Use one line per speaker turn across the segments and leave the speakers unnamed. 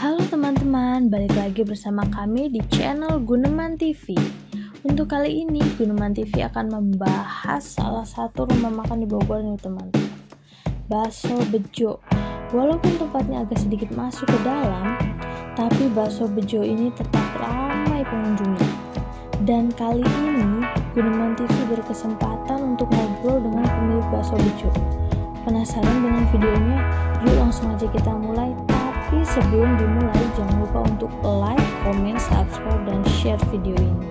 Halo teman-teman, balik lagi bersama kami di channel Guneman TV. Untuk kali ini, Guneman TV akan membahas salah satu rumah makan di Bogor nih teman-teman. Bakso Bejo. Walaupun tempatnya agak sedikit masuk ke dalam, tapi Bakso Bejo ini tetap ramai pengunjungnya. Dan kali ini, Guneman TV berkesempatan untuk ngobrol dengan pemilik Bakso Bejo. Penasaran dengan videonya? Yuk langsung aja kita mulai. Tapi sebelum dimulai, jangan lupa untuk like, comment, subscribe, dan share video ini.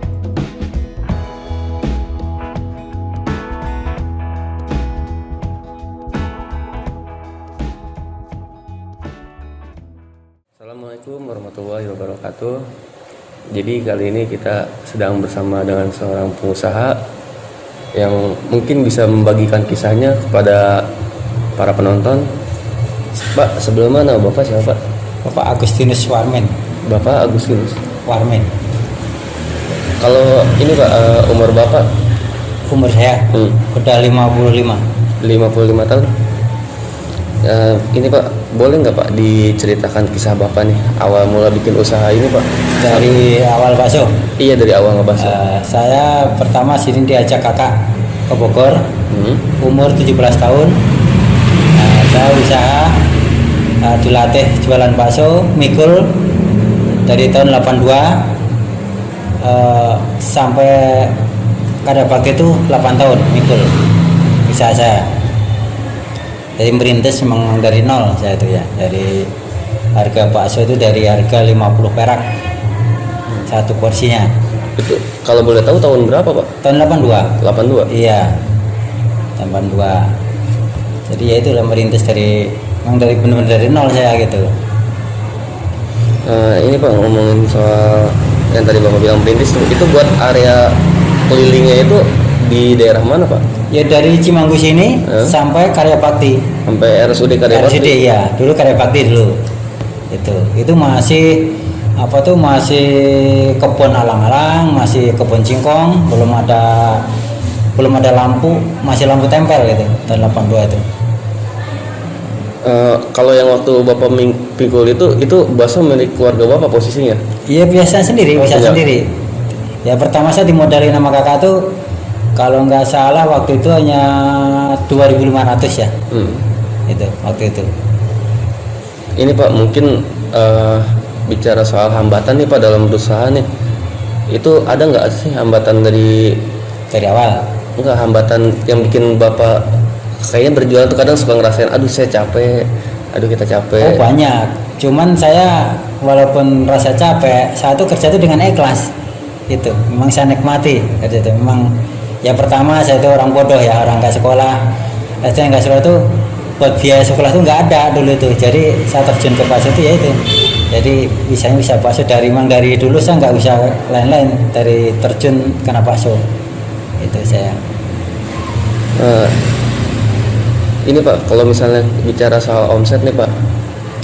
Assalamualaikum warahmatullahi wabarakatuh. Jadi kali ini kita sedang bersama dengan seorang pengusaha yang mungkin bisa membagikan kisahnya kepada para penonton. Pak, sebelum mana Bapak siapa?
Bapak Agustinus Warmen.
Bapak Agustinus
Warmen.
Kalau ini Pak, umur Bapak?
Umur saya udah 55.
55 tahun. Ini Pak, boleh nggak Pak diceritakan kisah Bapak nih, awal mula bikin usaha ini Pak?
Dari awal bakso.
Iya, dari awal ngebakso.
Saya pertama sini diajak kakak ke Bogor. Umur 17 tahun. Saya usaha dilatih jualan bakso, mikul dari tahun 82 sampai kada pakai itu 8 tahun mikul usaha saya. Jadi merintis memang dari nol saya itu ya. Dari harga bakso itu dari harga 50 perak satu porsinya.
Itu kalau boleh tahu tahun berapa Pak?
Tahun 82.
82?
Iya, 82. Jadi ya itulah merintis memang dari benar-benar dari nol saya gitu.
Ini Pak, ngomongin soal yang tadi Bapak bilang merintis itu buat area kelilingnya itu di daerah mana Pak?
Ya dari Cimanggu sini sampai Karyabakti.
Sampai RSUD Karyabakti?
RSUD ya, dulu Karyabakti dulu. Itu masih masih kebun alang-alang, masih kebun singkong, belum ada lampu, masih lampu tempel gitu tahun 82 itu.
Kalau yang waktu Bapak pikul itu bakso milik keluarga Bapak posisinya?
Iya, biasa sendiri, bisa sendiri. Ya pertama saya dimodalin sama kakak tuh kalau nggak salah waktu itu hanya 2.500 ya. Itu waktu itu.
Ini Pak, mungkin bicara soal hambatan nih Pak dalam berusaha nih. Itu ada nggak sih hambatan dari
awal?
Enggak, hambatan yang bikin Bapak kayaknya berjualan tuh kadang suka ngerasain aduh saya capek, aduh kita capek.
Oh banyak, cuman saya walaupun rasa capek, saya tuh kerja tuh dengan ikhlas. Itu memang saya nikmati kerja itu. Memang ya pertama saya tuh orang bodoh ya, orang nggak sekolah. Saya nggak sekolah tuh buat biaya sekolah tuh nggak ada dulu itu. Jadi saya terjun ke bakso itu ya itu. Jadi bisa bakso dari dulu saya nggak bisa lain-lain, dari terjun kena bakso. Itu saya.
Ini Pak, kalau misalnya bicara soal omset nih Pak,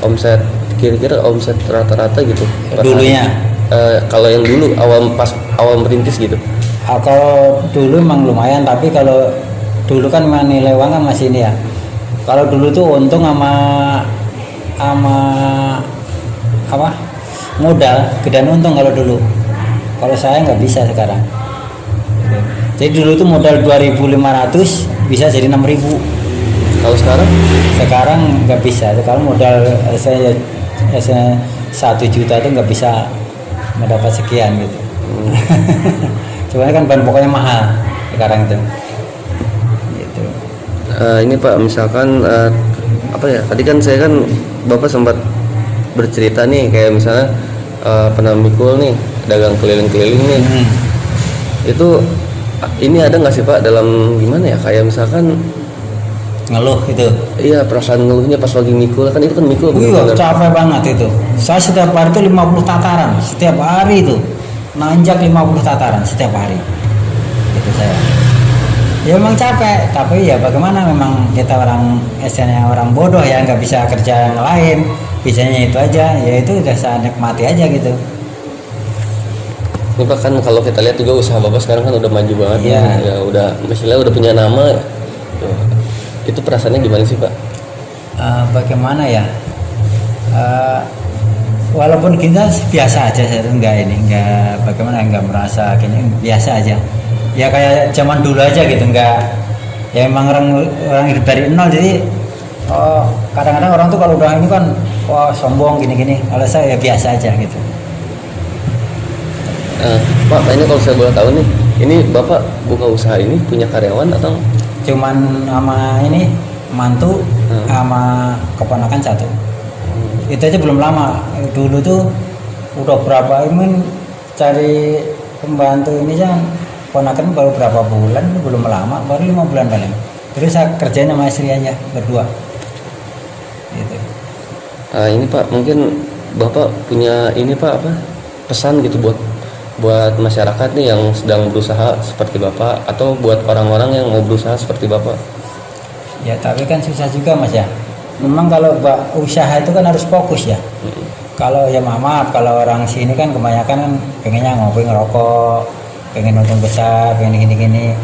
omset kira-kira omset rata-rata gitu
dulunya
kalau yang dulu awal merintis gitu.
Kalau dulu emang lumayan, tapi kalau dulu kan nilai uang kan masih ini ya. Kalau dulu tuh untung sama modal, gedean untung kalau dulu. Kalau saya nggak bisa sekarang. Jadi dulu tuh modal 2.500 bisa jadi 6.000.
Kalau sekarang?
Sekarang nggak bisa. Kalau modal saya 1 juta itu nggak bisa mendapat sekian gitu. Cuma kan bahan pokoknya mahal sekarang itu. Gitu.
Ini Pak, misalkan tadi kan saya kan Bapak sempat bercerita nih kayak misalnya pernah mikul nih, dagang keliling-keliling nih. Itu ini ada nggak sih Pak dalam gimana ya, kayak misalkan
ngeluh itu?
Iya, perasaan ngeluhnya pas lagi mikul kan, itu kan mikul
bener-bener capek banget itu. Saya setiap hari itu 50 tataran setiap hari itu, nanjak 50 tataran setiap hari itu saya. Ya memang capek, tapi ya bagaimana, memang kita orang bodoh ya, nggak bisa kerja yang lain, bisanya itu aja, ya itu udah saya nikmati aja gitu.
Ini Pak, kan kalau kita lihat juga usaha Bapak sekarang kan udah maju banget.
Ya,
ya udah misalnya udah punya nama. Itu perasaannya gimana sih Pak?
Bagaimana ya, walaupun kita biasa aja, saya tuh enggak bagaimana, enggak merasa kayaknya biasa aja ya, kayak zaman dulu aja gitu. Enggak, ya emang orang hidup dari nol, jadi kadang-kadang orang tuh kalau udah ini kan wah sombong gini-gini. Kalau saya ya biasa aja gitu.
Pak, ini kalau saya boleh tahu nih, ini Bapak buka usaha ini punya karyawan atau?
Cuman sama ini mantu sama keponakan satu. Itu aja belum lama. Dulu tuh udah berapa ini cari pembantu ini kan, keponakan baru berapa bulan, belum lama, baru 5 bulan paling. Terus saya kerjain sama istri aja berdua. Gitu.
Ini Pak, mungkin Bapak punya ini Pak, apa pesan gitu buat masyarakat nih yang sedang berusaha seperti Bapak, atau buat orang-orang yang mau berusaha seperti Bapak?
Ya tapi kan susah juga Mas ya. Memang kalau usaha itu kan harus fokus ya. Kalau ya maaf, kalau orang sini kan kebanyakan kan pengennya ngopi ngerokok, pengen nonton besar, pengen gini-gini.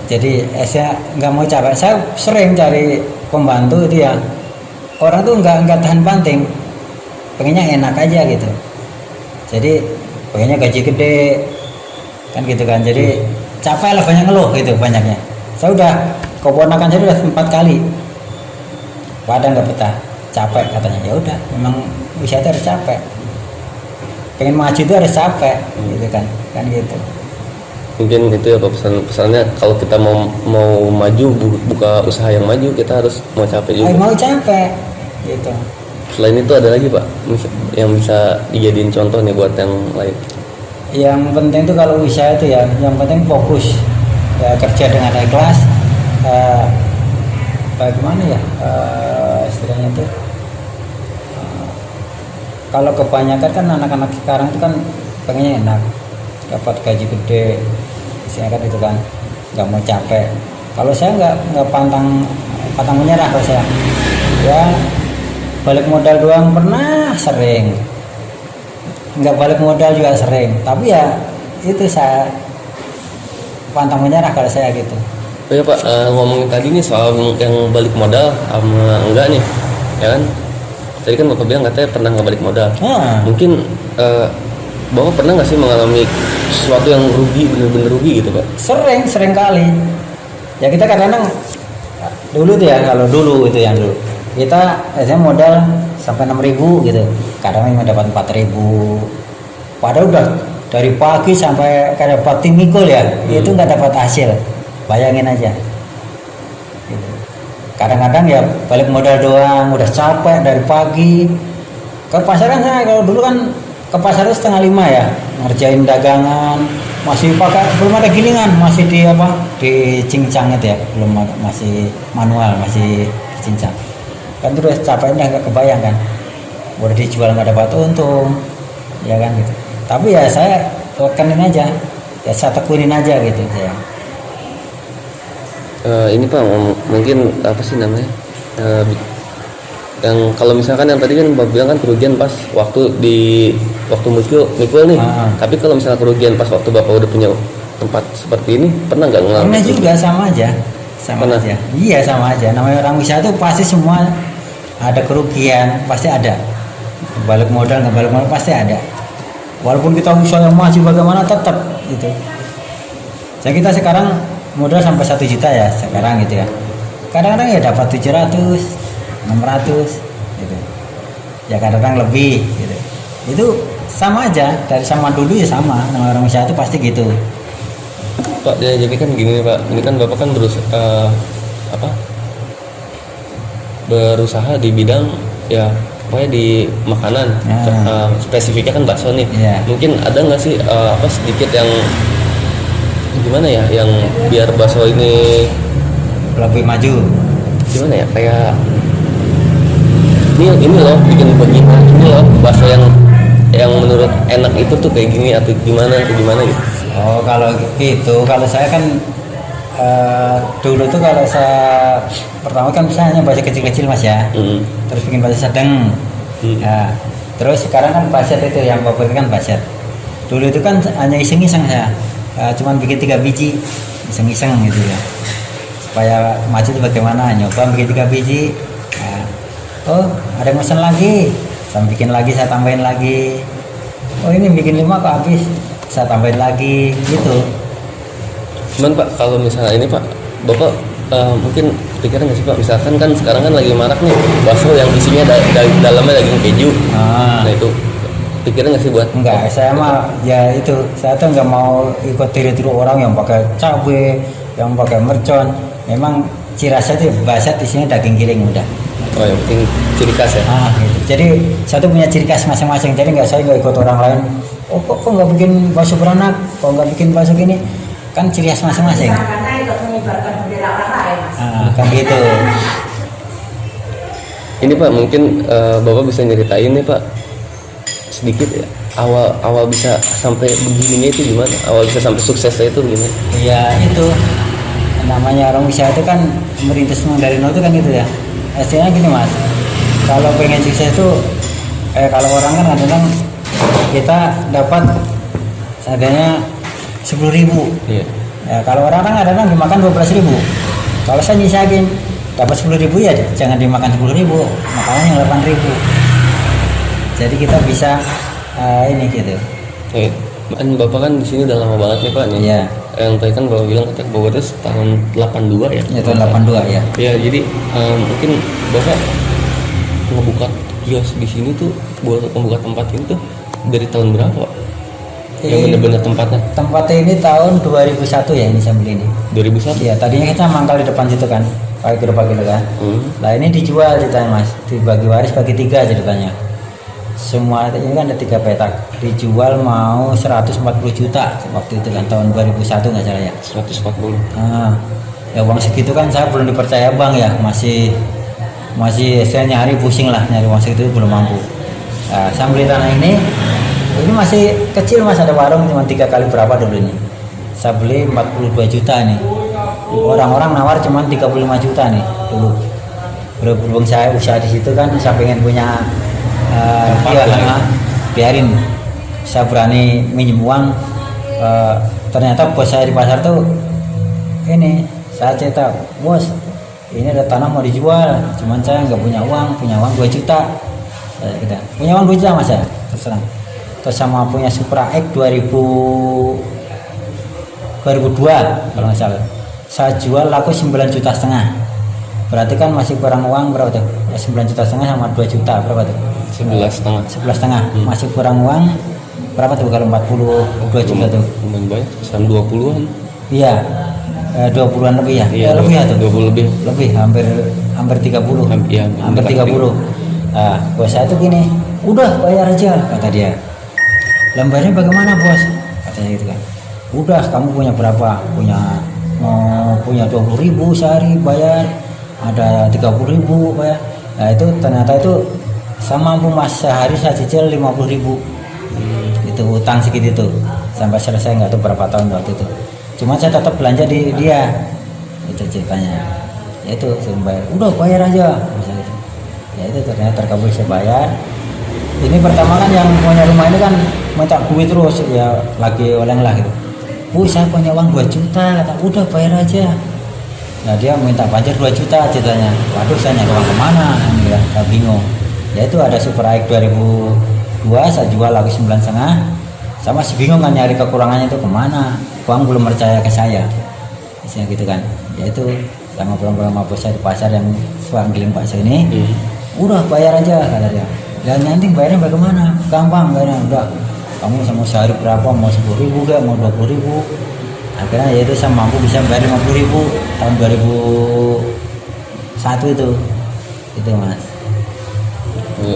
Jadi saya nggak mau capek. Saya sering cari pembantu itu ya, orang tuh nggak tahan banting, pengennya enak aja gitu. Jadi pengennya gaji gede kan gitu kan. Jadi capek lah, banyak ngeluh gitu banyaknya. Saya udah, keponakan saya udah 4 kali, pada nggak betah, capek katanya. Ya udah, memang usaha itu harus capek, pengen maju itu harus capek gitu kan gitu.
Mungkin itu ya Pak, pesannya kalau kita mau maju, buka usaha yang maju, kita harus mau capek juga.
Mau capek gitu.
Selain itu ada lagi Pak yang bisa dijadiin contoh nih buat yang lain?
Yang penting tuh kalau usaha itu ya, yang penting fokus ya, kerja dengan ikhlas. Bagaimana ya istilahnya tuh, kalau kebanyakan kan anak-anak sekarang itu kan pengennya enak, dapat gaji gede, saya kan itu kan nggak mau capek. Kalau saya nggak pantang menyerah. Kalau saya ya balik modal doang pernah sering, nggak balik modal juga sering, tapi ya itu saya pantang menyerah kalau saya gitu.
Oh ya Pak, ngomongin tadi nih soal yang balik modal sama enggak nih, ya kan? Tadi kan Bapak bilang katanya pernah nggak balik modal. Mungkin Bapak pernah nggak sih mengalami sesuatu yang rugi, bener-bener rugi gitu Pak?
Sering kali. Ya kita kadang-kadang dulu tuh ya, kalau dulu itu yang dulu kita biasanya modal sampai 6.000 gitu, kadang cuma dapat 4.000. Padahal udah dari pagi sampai kayak dapat timikul ya, itu nggak dapat hasil. Bayangin aja. Gitu. Kadang-kadang ya balik modal doang, udah capek dari pagi. Ke pasar kan saya kalau dulu kan ke pasar 4:30 ya, ngerjain dagangan, masih belum ada gilingan, masih di cincang itu ya, belum ada, masih manual, masih cincang. Kan terus capeknya nggak kebayang kan, udah dijual nggak dapat untung, ya kan gitu. Tapi ya saya tekenin aja, ya saya tekunin aja gitu ya.
Ini Pak, mungkin apa sih namanya, yang kalau misalkan yang tadi kan Bapak bilang kan kerugian pas waktu mikul nih. Tapi kalau misalnya kerugian pas waktu Bapak udah punya tempat seperti ini, pernah nggak ngalamin?
Pernah juga, sama aja. Iya sama aja. Namanya orang usaha tuh pasti semua ada kerugian, pasti ada. Balik modal nggak balik modal pasti ada. Walaupun kita usaha yang masih bagaimana tetap gitu. Jadi kita sekarang modal sampai 1 juta ya sekarang gitu ya. Kadang-kadang ya dapat 700, 600 gitu. Ya kadang-kadang lebih gitu. Itu sama aja, dari sama dulu ya sama. Namanya orang usaha itu pasti gitu.
Pak, jadi kan gini Pak, ini kan Bapak kan berusaha di bidang ya pokoknya di makanan, spesifiknya kan bakso nih. Mungkin ada nggak sih sedikit yang gimana ya, yang biar bakso ini
lebih maju?
Gimana ya, kayak ini loh bikin begini, ini loh bakso yang menurut enak itu tuh kayak gini atau gimana gitu.
Oh kalau gitu, kalau saya kan dulu tuh kalau saya pertama kan misalnya bakso kecil-kecil Mas ya, terus bikin bakso sedang, ya, terus sekarang kan baset itu yang favorit kan baset. Dulu itu kan hanya iseng-iseng saya, cuman bikin 3 biji, iseng-iseng gitu ya, supaya maju itu bagaimana, nyoba bikin 3 biji. Oh ada yang pesan lagi, saya bikin lagi, saya tambahin lagi. Oh ini bikin 5 kok habis, saya tambahin lagi gitu.
Cuman Pak, kalau misalnya ini Pak, Bapak mungkin pikiran nggak sih Pak, misalkan kan sekarang kan lagi marak nih bakso yang isinya dalamnya daging keju. Nah itu pikiran nggak sih buat?
Enggak, saya mah ya itu, saya tuh nggak mau ikut tiru-tiru orang yang pakai cabai, yang pakai mercon. Memang ciri khasnya itu basat, isinya daging giling udah.
Oh yang penting ciri khas ya.
Gitu. Jadi satu punya ciri khas masing-masing. Jadi saya nggak ikut orang lain. Oh kok nggak bikin bakso beranak? Kok nggak bikin bakso gini? Kan ciri khas masing-masing.
Karena ikut menyebarkan bendera orang lain, Mas.
Kan gitu.
Ini Pak mungkin Bapak bisa nyeritain nih Pak sedikit ya, awal bisa sampai begininya itu gimana? Awal bisa sampai suksesnya itu gimana?
Ya itu namanya orang usaha itu kan merintis dari nol itu kan gitu ya. Hasilnya gini Mas, kalau pengen sukses itu kalau orang kan kadang kita dapat seadanya 10.000.
Iya.
Ya, kalau orang kan kadang dimakan 12.000. Kalau saya nyisain dapat 10.000 ya jangan dimakan 10.000, makanya yang 8.000. Jadi kita bisa ini gitu.
Kan Bapak kan di sini udah lama banget nih Pak nih.
Iya.
Yang tadi kan Bapak bilang katanya Bapak itu tahun 82 ya.
Ya tahun 82 ya.
Ya jadi mungkin Bapak ngebuka kios di sini tuh buat membuka tempat ini tuh dari tahun berapa Pak? Yang bener-bener tempatnya?
Tempatnya ini tahun 2001 ya ini saya beli ini.
2001?
Iya, tadinya kita mangkal di depan situ kan, pakai gerobak gitu kan. Nah ini dijual ceritanya Mas, dibagi waris bagi 3 ceritanya. Semua ini kan ada 3 petak, dijual mau 140 juta waktu itu kan tahun 2001 nggak salah ya.
140.
Ya uang segitu kan saya belum dipercaya bank ya, masih saya nyari pusing lah, nyari uang segitu belum mampu. Nah, saya beli tanah ini masih kecil Mas, ada warung cuma 3 kali berapa dulu ini. Saya beli 42 juta nih. Orang-orang nawar cuma 35 juta nih dulu. Berhubung saya usaha di situ kan, saya pengen punya biarin. Saya berani minjem uang. Ternyata bos saya di pasar tuh ini, saya cerita, bos ini ada tanah mau dijual, cuman saya nggak punya uang 2 juta. Kita punya uang 2 juta Mas ya, terserah. Terus sama punya Supra X 2002 kalau nggak salah, saya jual laku 9,5 juta. Berarti kan masih kurang uang berapa tuh? 9,5 juta sama 2 juta berapa tuh? 11,5. Masih kurang uang berapa tuh kalau 42 juta tuh?
Lumayan banyak, sekitar 20-an.
Iya, 20-an lebih ya?
Iya,
lebih ya tuh?
20 lebih.
Lebih, hampir 30. Hampir 30. Nah, bos saya tuh gini, udah bayar aja kata dia. Lembarnya bagaimana bos? Katanya gitu kan. Udah, kamu punya berapa? Punya 20.000 sehari bayar, ada 30.000 bayar. Nah itu ternyata itu saya mampu Mas, sehari saya cicil 50.000. Itu utang segitu itu sampai selesai, nggak tahu berapa tahun waktu itu. Cuma saya tetap belanja di dia. Itu ceritanya. Ya itu saya bayar. Udah bayar aja. Misalnya itu. Ya itu ternyata terkabul, saya bayar. Ini pertama kan yang punya rumah ini kan minta duit terus, ya lagi oleng lah gitu. Bu saya punya uang 2 juta, kata udah bayar aja. Nah dia minta banjir 2 juta ceritanya. Waduh saya nyari uang kemana, saya bingung. Ya itu ada Supra X 2002 saya jual lagi 9,5. Saya masih bingung kan nyari kekurangannya itu kemana. Uang belum percaya ke saya, misalnya gitu kan. Ya itu sama pulang-pulang sama bos saya di pasar yang suka giling bakso ini. Udah bayar aja kata dia. Dan nanti bayarnya bagaimana? Gampang bayarnya, udah kamu sama sehari berapa, mau 10.000 gak, mau 20.000. Akhirnya ya itu saya mampu bisa bayar 50.000 tahun 2001 itu Mas.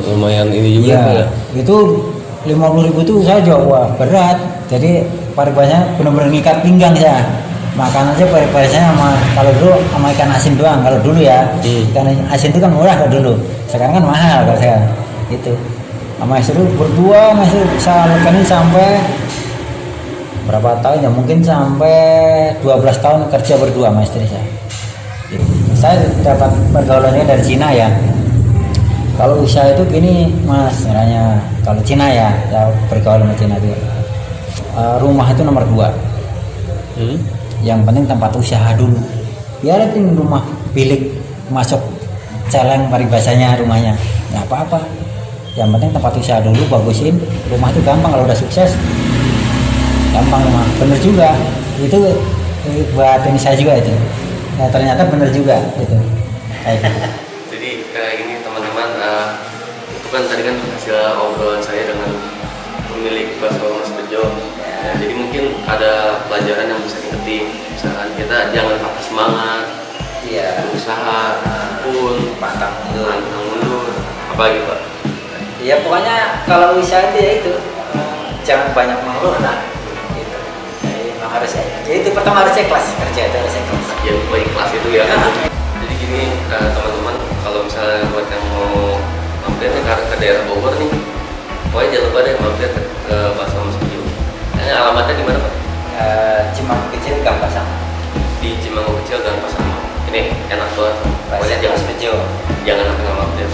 Lumayan ini juga
ya, itu 50.000 itu saya jawab berat, jadi paribasnya benar-benar ngikat pinggang saya. Makan aja paribasnya sama, kalau dulu sama ikan asin doang, kalau dulu ya. Ikan asin itu kan murah kalau dulu, sekarang kan mahal kalau saya itu. Sama istri berdua masih bisa lekanin sampai berapa tahun ya, mungkin sampai 12 tahun kerja berdua sama istri saya. Saya dapat pergaulannya dari Cina ya. Kalau usaha itu gini Mas, sebenarnya kalau Cina ya bergaul sama Cina itu rumah itu nomor 2. Yang penting tempat usaha dulu. Biarin rumah bilik masuk celeng paribasanya rumahnya, nggak apa-apa. yang penting tempat usaha dulu bagusin, rumah itu gampang kalau udah sukses, gampang rumah. Bener juga itu, buat ini saya juga itu. Nah, ternyata bener juga itu kayak gitu.
Jadi kayak gini teman-teman, itu kan tadi kan hasil obrolan saya dengan pemilik bakso Mas Bejo. Ya, jadi mungkin ada pelajaran yang bisa dipetik. Misalkan kita jangan patah semangat,
Iya.
usaha pun
Pantang
mundur. Apa lagi Pak?
Ya pokoknya kalau usaha itu ya itu jangan banyak mengeluh lah gitu. Jadi memang harus itu pertama harus ikhlas, kerja itu harus ikhlas.
Ya lupa ikhlas itu ya. Jadi gini teman-teman, kalau misalnya buat yang mau mampir nih ke daerah Bogor nih, pokoknya jangan lupa deh mampir ke Bakso Mas Bejo. Ini alamatnya di mana Pak?
Cimanggu Kecil Gang Pasang.
Di Cimanggu Kecil dan Pasar. Ini enak banget. Pokoknya
Mas Bejo.
jangan sampai nggak mampir.